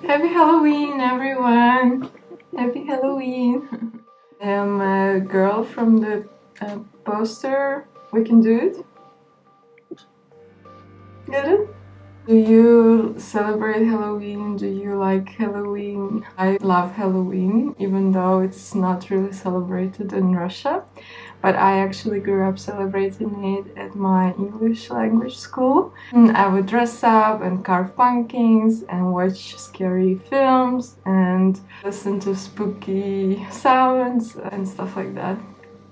Happy Halloween, everyone! Happy Halloween! I'm a girl from the poster. We can do it? Get it? Do you celebrate Halloween? Do you like Halloween? I love Halloween, even though it's not really celebrated in Russia. But I actually grew up celebrating it at my English language school. I would dress up and carve pumpkins and watch scary films and listen to spooky sounds and stuff like that.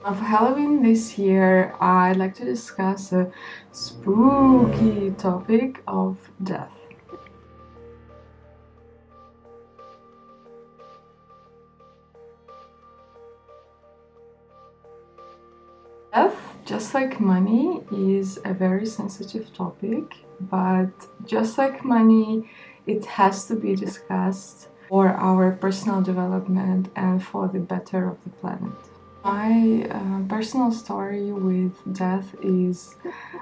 For Halloween this year, I'd like to discuss a spooky topic of death. Death, just like money, is a very sensitive topic, but just like money, it has to be discussed for our personal development and for the better of the planet. My personal story with death is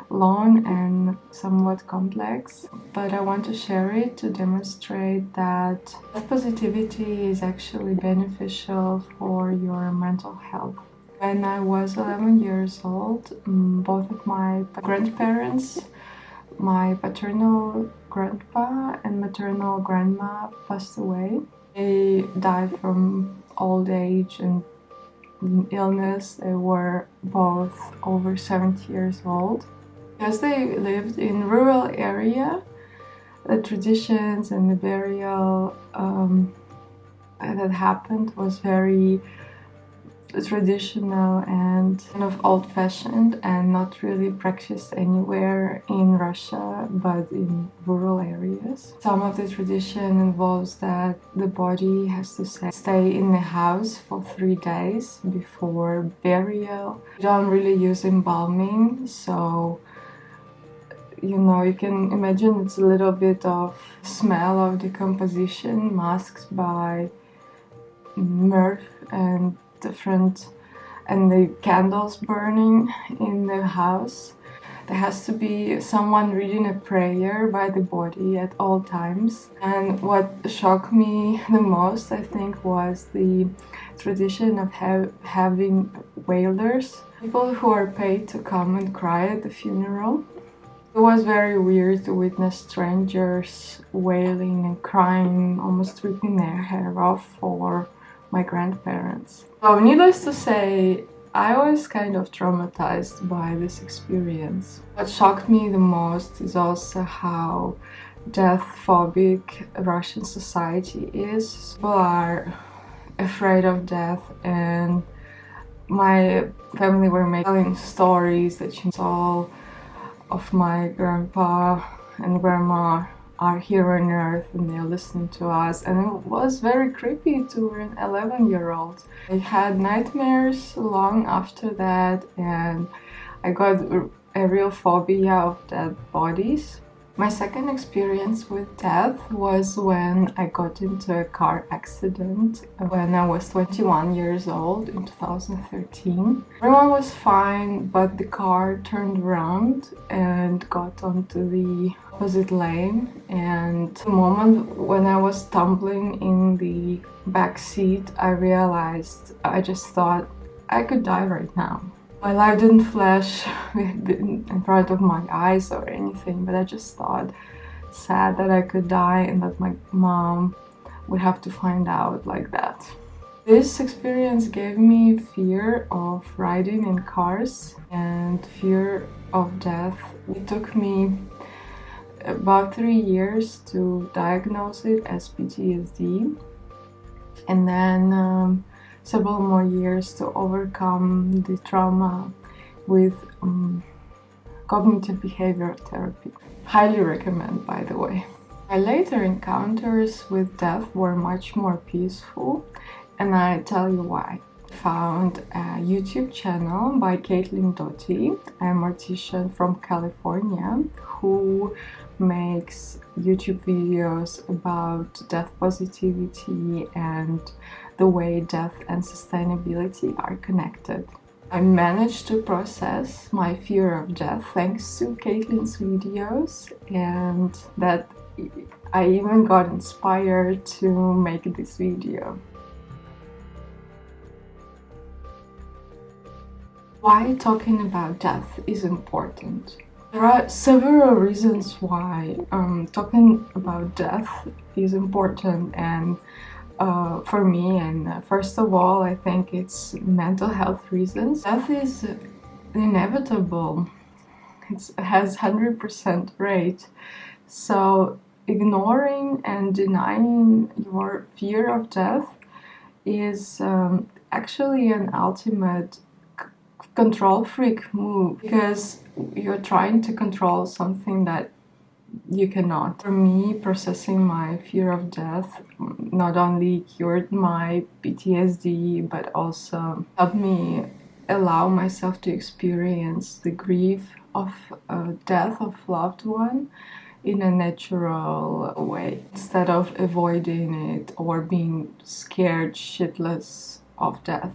long and somewhat complex, but I want to share it to demonstrate that death positivity is actually beneficial for your mental health. When I was 11 years old, both of my grandparents, my paternal grandpa and maternal grandma, passed away. They died from old age and illness. They were both over 70 years old. Because they lived in rural area, the traditions and the burial that happened was very traditional and kind of old-fashioned and not really practiced anywhere in Russia but in rural areas. Some of the tradition involves that the body has to stay in the house for 3 days before burial. We don't really use embalming, so you can imagine it's a little bit of smell of decomposition masked by mirth and the candles burning in the house. There has to be someone reading a prayer by the body at all times. And what shocked me the most, I think, was the tradition of having wailers, people who are paid to come and cry at the funeral. It was very weird to witness strangers wailing and crying, almost ripping their hair off for my grandparents. So needless to say, I was kind of traumatized by this experience. What shocked me the most is also how death-phobic Russian society is. People are afraid of death, and my family were telling stories that all of my grandpa and grandma are here on earth and they're listening to us, and it was very creepy to an 11-year-old. I had nightmares long after that, and I got a real phobia of dead bodies. My second experience with death was when I got into a car accident when I was 21 years old in 2013. Everyone was fine, but the car turned around and got onto the opposite lane, and the moment when I was tumbling in the back seat, I just thought I could die right now. My life didn't flash in front of my eyes or anything, but I just thought sad that I could die and that my mom would have to find out like that. This experience gave me fear of riding in cars and fear of death. It took me about 3 years to diagnose it as PTSD, and then several more years to overcome the trauma with cognitive behavioral therapy. Highly recommend, by the way. My later encounters with death were much more peaceful, and I tell you why. I found a YouTube channel by Caitlin Doty, a mortician from California, who makes YouTube videos about death positivity and the way death and sustainability are connected. I managed to process my fear of death thanks to Caitlin's videos, and that I even got inspired to make this video. Why talking about death is important? There are several reasons why talking about death is important and for me, and first of all, I think it's mental health reasons. Death is inevitable. It has 100% rate. So ignoring and denying your fear of death is actually an ultimate control freak move, because you're trying to control something that you cannot. For me, processing my fear of death not only cured my PTSD, but also helped me allow myself to experience the grief of death of loved one in a natural way, instead of avoiding it or being scared shitless of death.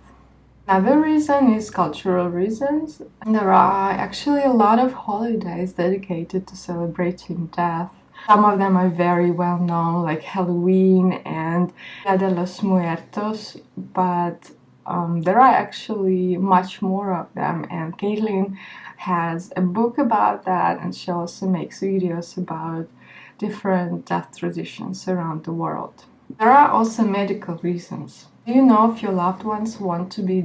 Another reason is cultural reasons. There are actually a lot of holidays dedicated to celebrating death. Some of them are very well known, like Halloween and Dia de los Muertos, but there are actually much more of them, and Caitlin has a book about that, and she also makes videos about different death traditions around the world. There are also medical reasons. Do you know if your loved ones want to be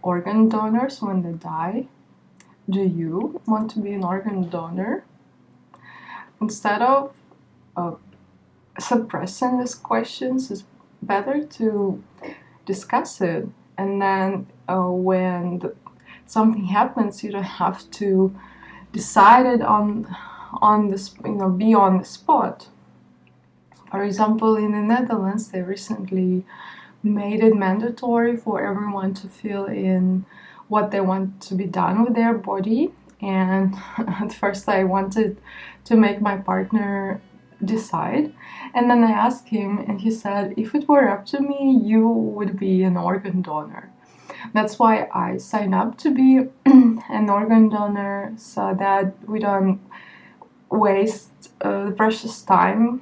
organ donors when they die? Do you want to be an organ donor? Instead of suppressing these questions, it's better to discuss it, and then when something happens, you don't have to decide it on this, be on the spot. For example, in the Netherlands, they recently made it mandatory for everyone to fill in what they want to be done with their body. And at first I wanted to make my partner decide, and then I asked him, and he said, if it were up to me, you would be an organ donor. That's why I signed up to be an organ donor, so that we don't waste the precious time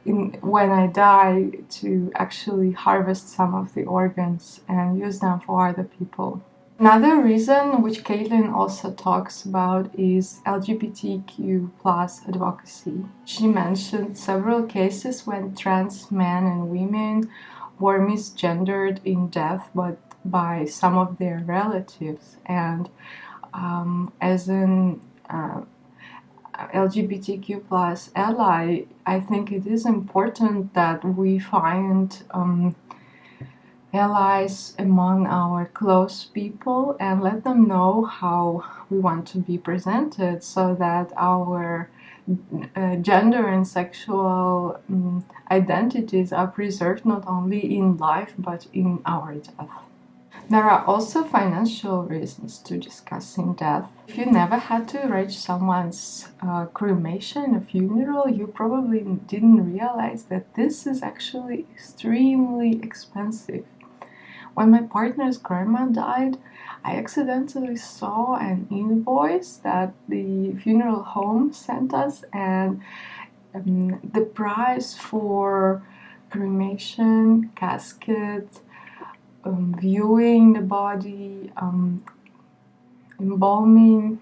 when I die to actually harvest some of the organs and use them for other people. Another reason, which Caitlin also talks about, is LGBTQ plus advocacy. She mentioned several cases when trans men and women were misgendered in death, but by some of their relatives. And as an LGBTQ plus ally, I think it is important that we find allies among our close people and let them know how we want to be presented, so that our gender and sexual identities are preserved not only in life but in our death. There are also financial reasons to discussing death. If you never had to arrange someone's cremation, a funeral, you probably didn't realize that this is actually extremely expensive. When my partner's grandma died, I accidentally saw an invoice that the funeral home sent us, and the price for cremation, casket, viewing the body, embalming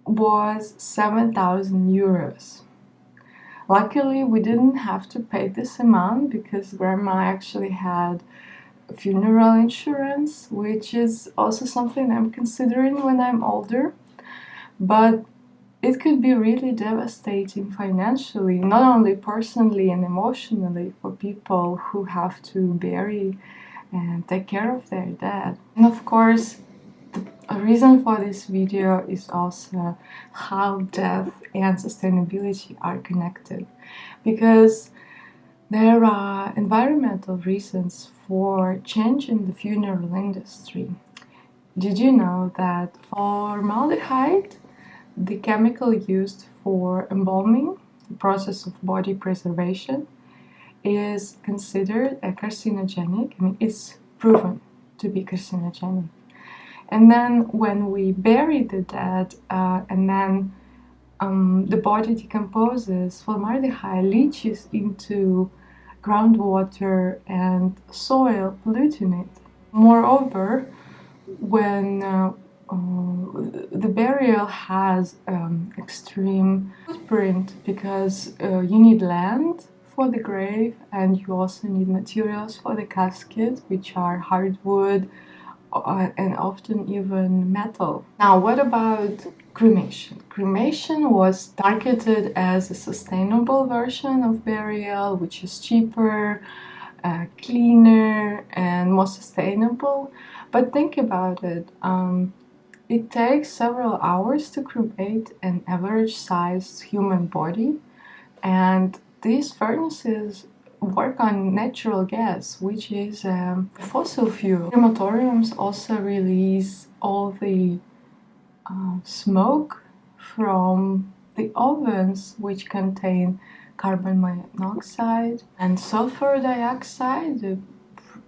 was 7,000 euros. Luckily, we didn't have to pay this amount because grandma actually had funeral insurance, which is also something I'm considering when I'm older. But it could be really devastating financially, not only personally and emotionally, for people who have to bury and take care of their dead. And of course, a reason for this video is also how death and sustainability are connected, because there are environmental reasons for changing the funeral industry. Did you know that formaldehyde, the chemical used for embalming, the process of body preservation, is considered a carcinogenic? I mean, it's proven to be carcinogenic. And then when we bury the dead and then the body decomposes, formaldehyde leaches into groundwater and soil, polluting it. Moreover, when the burial has extreme footprint, because you need land for the grave and you also need materials for the casket, which are hardwood and often even metal. Now, what about cremation? Cremation was marketed as a sustainable version of burial, which is cheaper, cleaner, and more sustainable. But think about it. It takes several hours to cremate an average-sized human body, and these furnaces work on natural gas, which is a fossil fuel. Crematoriums also release all the smoke from the ovens, which contain carbon monoxide and sulfur dioxide, the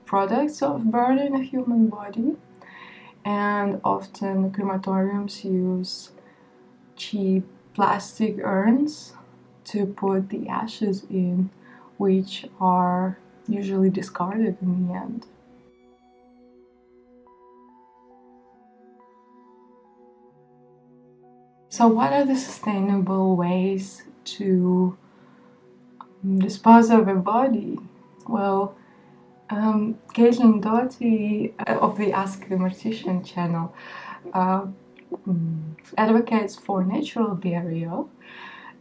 products of burning a human body. And often crematoriums use cheap plastic urns to put the ashes in, which are usually discarded in the end. So what are the sustainable ways to dispose of a body? Well, Caitlin Doughty of the Ask the Mortician channel advocates for natural burial,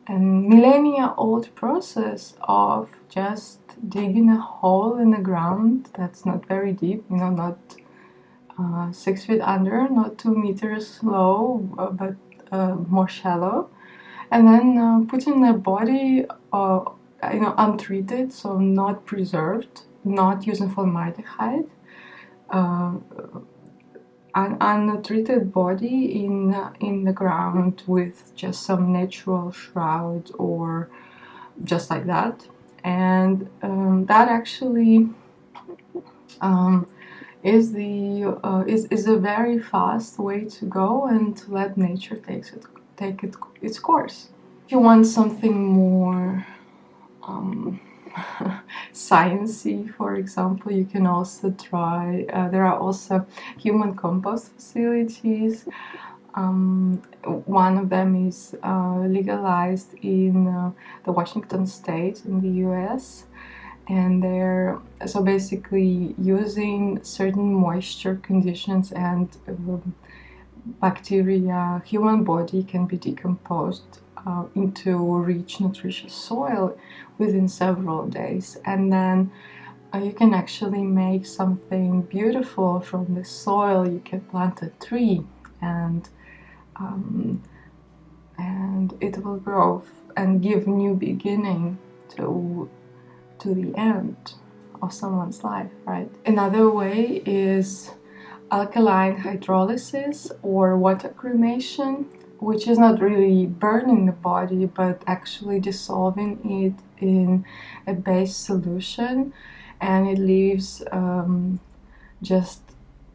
and millennia-old process of just digging a hole in the ground that's not very deep, not 6 feet under, not 2 meters low, but more shallow, and then putting the body untreated, so not preserved, not using formaldehyde, an untreated body in the ground with just some natural shroud or just like that. And that actually is a very fast way to go and to let nature take its course. If you want something more sciencey, for example, you can also try, there are also human compost facilities. One of them is legalized in the Washington state in the US, and they're so basically using certain moisture conditions and bacteria, human body can be decomposed into rich, nutritious soil within several days, and then you can actually make something beautiful from the soil. You can plant a tree, and it will grow and give new beginning to the end of someone's life, right? Another way is alkaline hydrolysis or water cremation, which is not really burning the body, but actually dissolving it in a base solution, and it leaves just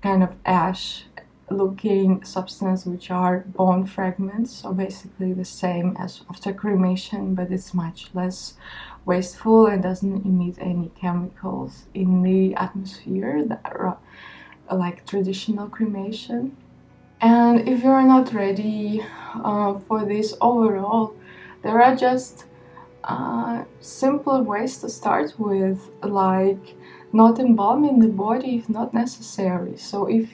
kind of ash looking substance, which are bone fragments, so basically the same as after cremation, but it's much less wasteful and doesn't emit any chemicals in the atmosphere that are like traditional cremation. And if you're not ready for this overall, there are just simple ways to start with, like not embalming the body if not necessary. So if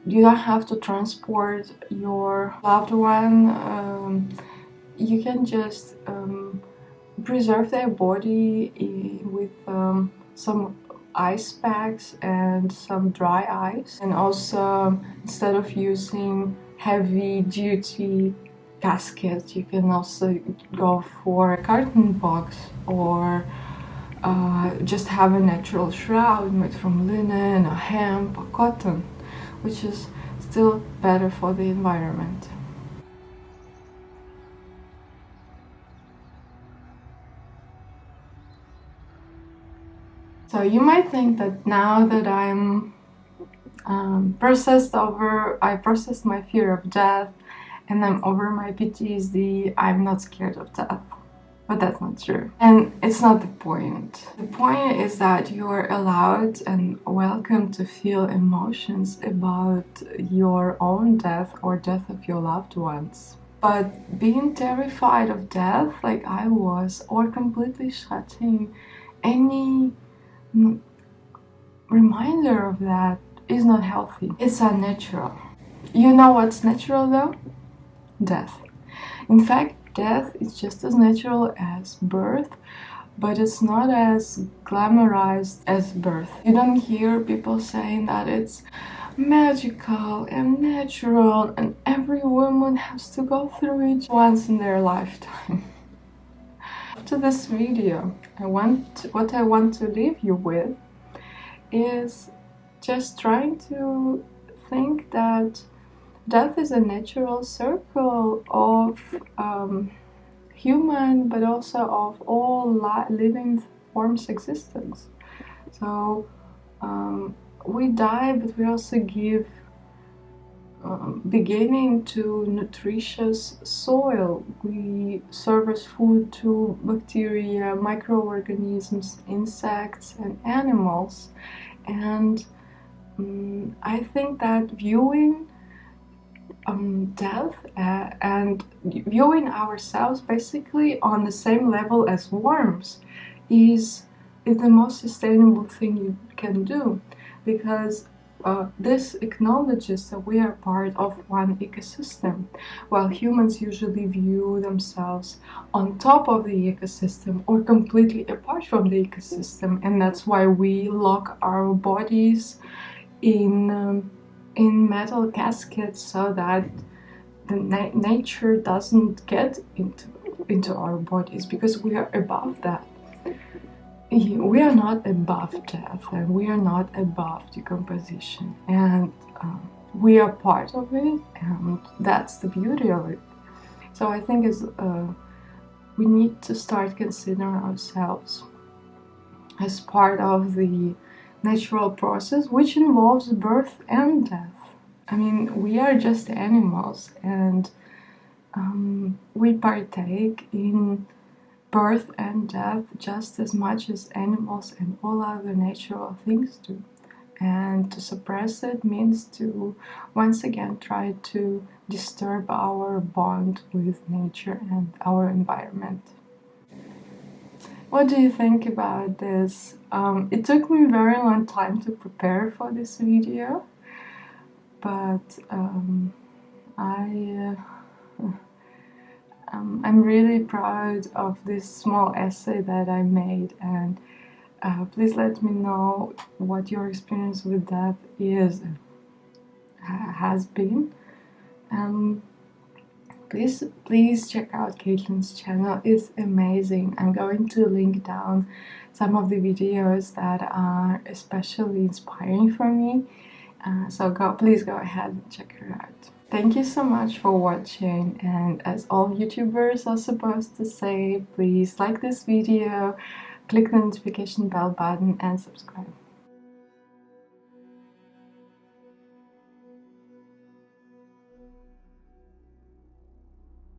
you don't have to transport your loved one, you can just preserve their body with some ice packs and some dry ice. And also, instead of using heavy duty casket, you can also go for a carton box, or just have a natural shroud made from linen or hemp or cotton, which is still better for the environment. So you might think that now that I'm I processed my fear of death, and I'm over my PTSD, I'm not scared of death. But that's not true. And it's not the point. The point is that you are allowed and welcome to feel emotions about your own death or death of your loved ones. But being terrified of death, like I was, or completely shutting any reminder of that is not healthy. It's unnatural. You know what's natural though? Death. In fact, death is just as natural as birth, but it's not as glamorized as birth. You don't hear people saying that it's magical and natural and every woman has to go through it once in their lifetime. After this video, what I want to leave you with is just trying to think that death is a natural circle of human, but also of all living forms' existence. So we die, but we also give beginning to nutritious soil. We serve as food to bacteria, microorganisms, insects, and animals. And I think that viewing death and viewing ourselves basically on the same level as worms is the most sustainable thing you can do, because this acknowledges that we are part of one ecosystem, while humans usually view themselves on top of the ecosystem or completely apart from the ecosystem, and that's why we lock our bodies in metal caskets so that the nature doesn't get into our bodies, because we are above that. We are not above death, and we are not above decomposition, and we are part of it, and that's the beauty of it. So I think we need to start considering ourselves as part of the natural process, which involves birth and death. I mean, we are just animals, and we partake in birth and death just as much as animals and all other natural things do. And to suppress it means to once again try to disturb our bond with nature and our environment. What do you think about this? It took me a very long time to prepare for this video, but I'm really proud of this small essay that I made, and please let me know what your experience with that has been. Please check out Caitlin's channel, it's amazing. I'm going to link down some of the videos that are especially inspiring for me, so please go ahead and check her out. Thank you so much for watching, and as all YouTubers are supposed to say, please like this video, click the notification bell button and subscribe.